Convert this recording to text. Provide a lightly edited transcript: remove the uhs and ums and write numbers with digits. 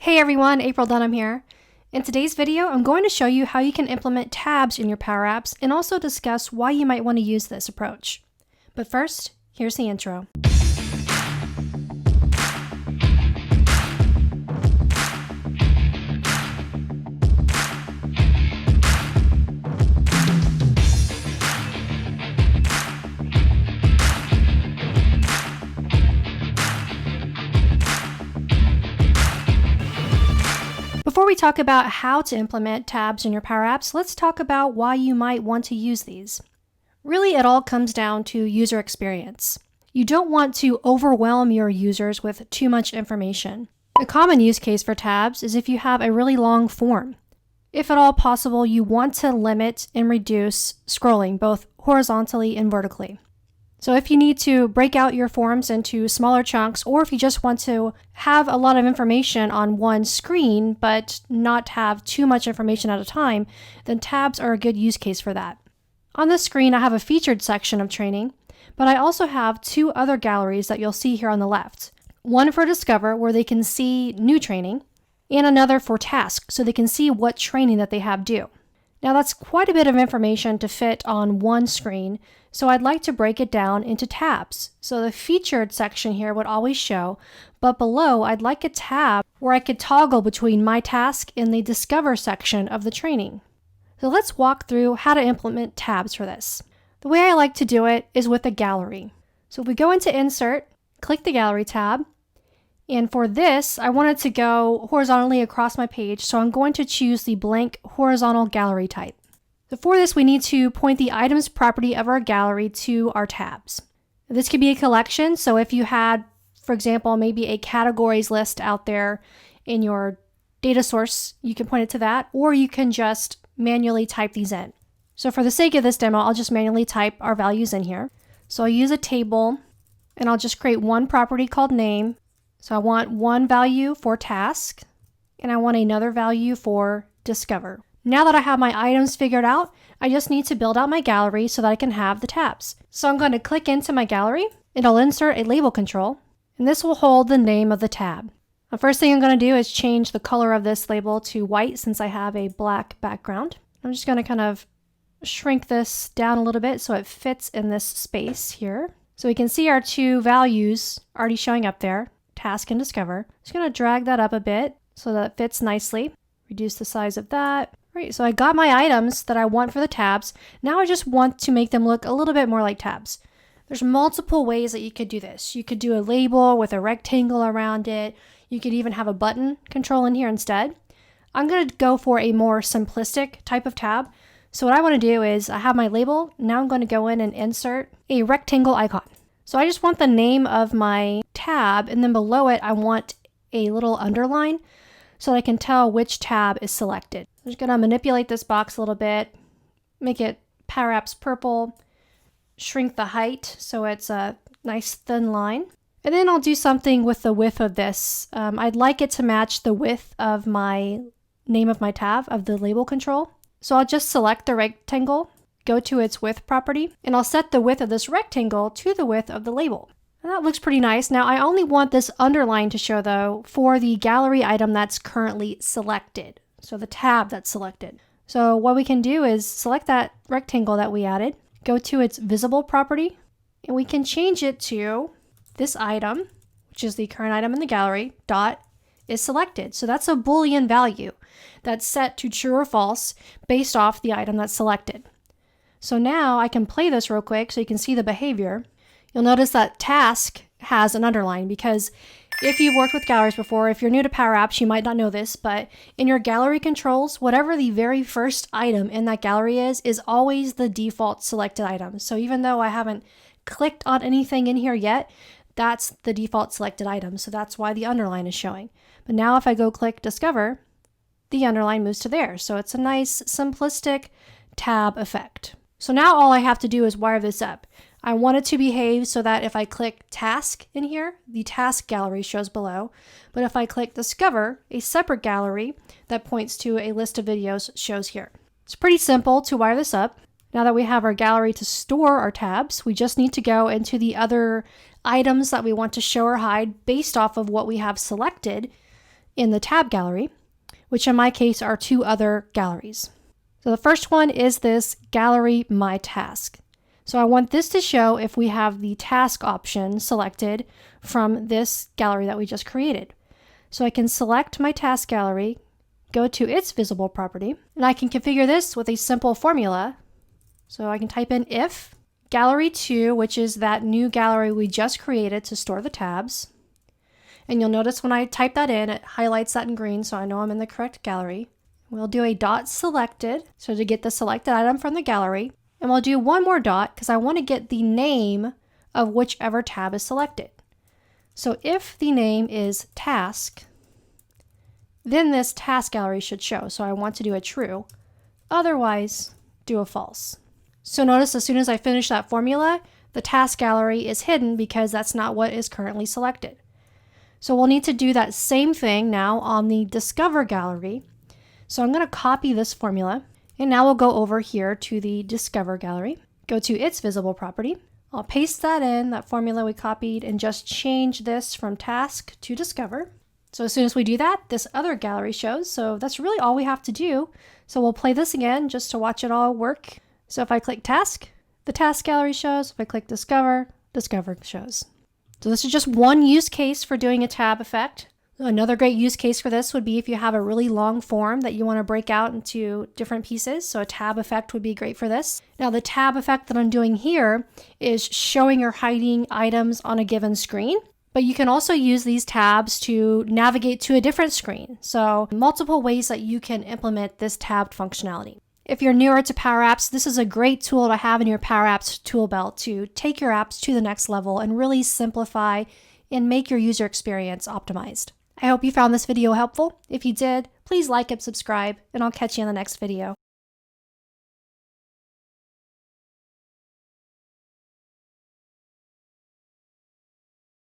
Hey everyone, April Dunnam here. In today's video, I'm going to show you how you can implement tabs in your Power Apps and also discuss why you might want to use this approach. But first, here's the intro. Before we talk about how to implement tabs in your Power Apps, let's talk about why you might want to use these. Really, it all comes down to user experience. You don't want to overwhelm your users with too much information. A common use case for tabs is if you have a really long form. If at all possible, you want to limit and reduce scrolling both horizontally and vertically. So if you need to break out your forms into smaller chunks, or if you just want to have a lot of information on one screen, but not have too much information at a time, then tabs are a good use case for that. On this screen, I have a featured section of training, but I also have two other galleries that you'll see here on the left. One for Discover, where they can see new training, and another for Task, so they can see what training that they have due. Now that's quite a bit of information to fit on one screen, so I'd like to break it down into tabs. So the featured section here would always show, but below I'd like a tab where I could toggle between my task and the Discover section of the training. So let's walk through how to implement tabs for this. The way I like to do it is with a gallery. So if we go into Insert, click the Gallery tab, and for this, I want it to go horizontally across my page, so I'm going to choose the blank horizontal gallery type. So for this, we need to point the items property of our gallery to our tabs. This could be a collection, so if you had, for example, maybe a categories list out there in your data source, you can point it to that, or you can just manually type these in. So for the sake of this demo, I'll just manually type our values in here. So I'll use a table, and I'll just create one property called name. So I want one value for task, and I want another value for discover. Now that I have my items figured out, I just need to build out my gallery so that I can have the tabs. So I'm going to click into my gallery, and I'll insert a label control, and this will hold the name of the tab. The first thing I'm going to do is change the color of this label to white since I have a black background. I'm just going to kind of shrink this down a little bit so it fits in this space here. So we can see our two values already showing up there. Task and Discover. Just going to drag that up a bit so that it fits nicely. Reduce the size of that. All right, so I got my items that I want for the tabs. Now I just want to make them look a little bit more like tabs. There's multiple ways that you could do this. You could do a label with a rectangle around it. You could even have a button control in here instead. I'm going to go for a more simplistic type of tab. So what I want to do is I have my label. Now I'm going to go in and insert a rectangle icon. So I just want the name of my tab, and then below it, I want a little underline so that I can tell which tab is selected. I'm just going to manipulate this box a little bit, make it Power Apps purple, shrink the height so it's a nice thin line. And then I'll do something with the width of this. I'd like it to match the width of my name of my tab, of the label control. So I'll just select the rectangle, go to its width property, and I'll set the width of this rectangle to the width of the label. And that looks pretty nice. Now I only want this underline to show though for the gallery item that's currently selected. So the tab that's selected. So what we can do is select that rectangle that we added, go to its visible property, and we can change it to this item, which is the current item in the gallery, dot is selected. So that's a Boolean value that's set to true or false based off the item that's selected. So now I can play this real quick so you can see the behavior. You'll notice that task has an underline because if you've worked with galleries before, if you're new to Power Apps, you might not know this, but in your gallery controls, whatever the very first item in that gallery is always the default selected item. So even though I haven't clicked on anything in here yet, that's the default selected item. So that's why the underline is showing. But now if I go click Discover, the underline moves to there. So it's a nice simplistic tab effect. So now all I have to do is wire this up. I want it to behave so that if I click Task in here, the Task gallery shows below. But if I click Discover, a separate gallery that points to a list of videos shows here. It's pretty simple to wire this up. Now that we have our gallery to store our tabs, we just need to go into the other items that we want to show or hide based off of what we have selected in the tab gallery, which in my case are 2 other galleries. So the first one is this Gallery My Task. So I want this to show if we have the task option selected from this gallery that we just created. So I can select my task gallery, go to its visible property, and I can configure this with a simple formula. So I can type in if gallery 2, which is that new gallery we just created to store the tabs. And you'll notice when I type that in, it highlights that in green, so I know I'm in the correct gallery. We'll do a dot selected, so to get the selected item from the gallery. And we'll do one more dot because I want to get the name of whichever tab is selected. So if the name is task, then this task gallery should show. So I want to do a true. Otherwise, do a false. So notice as soon as I finish that formula, the task gallery is hidden because that's not what is currently selected. So we'll need to do that same thing now on the Discover gallery. So I'm going to copy this formula, and now we'll go over here to the Discover gallery, go to its visible property. I'll paste that in, that formula we copied, and just change this from task to Discover. So as soon as we do that, this other gallery shows. So that's really all we have to do. So we'll play this again just to watch it all work. So if I click task, the task gallery shows. If I click Discover, Discover shows. So this is just one use case for doing a tab effect. Another great use case for this would be if you have a really long form that you want to break out into different pieces. So a tab effect would be great for this. Now the tab effect that I'm doing here is showing or hiding items on a given screen. But you can also use these tabs to navigate to a different screen. So multiple ways that you can implement this tabbed functionality. If you're newer to Power Apps, this is a great tool to have in your Power Apps tool belt to take your apps to the next level and really simplify and make your user experience optimized. I hope you found this video helpful. If you did, please like and subscribe, and I'll catch you in the next video.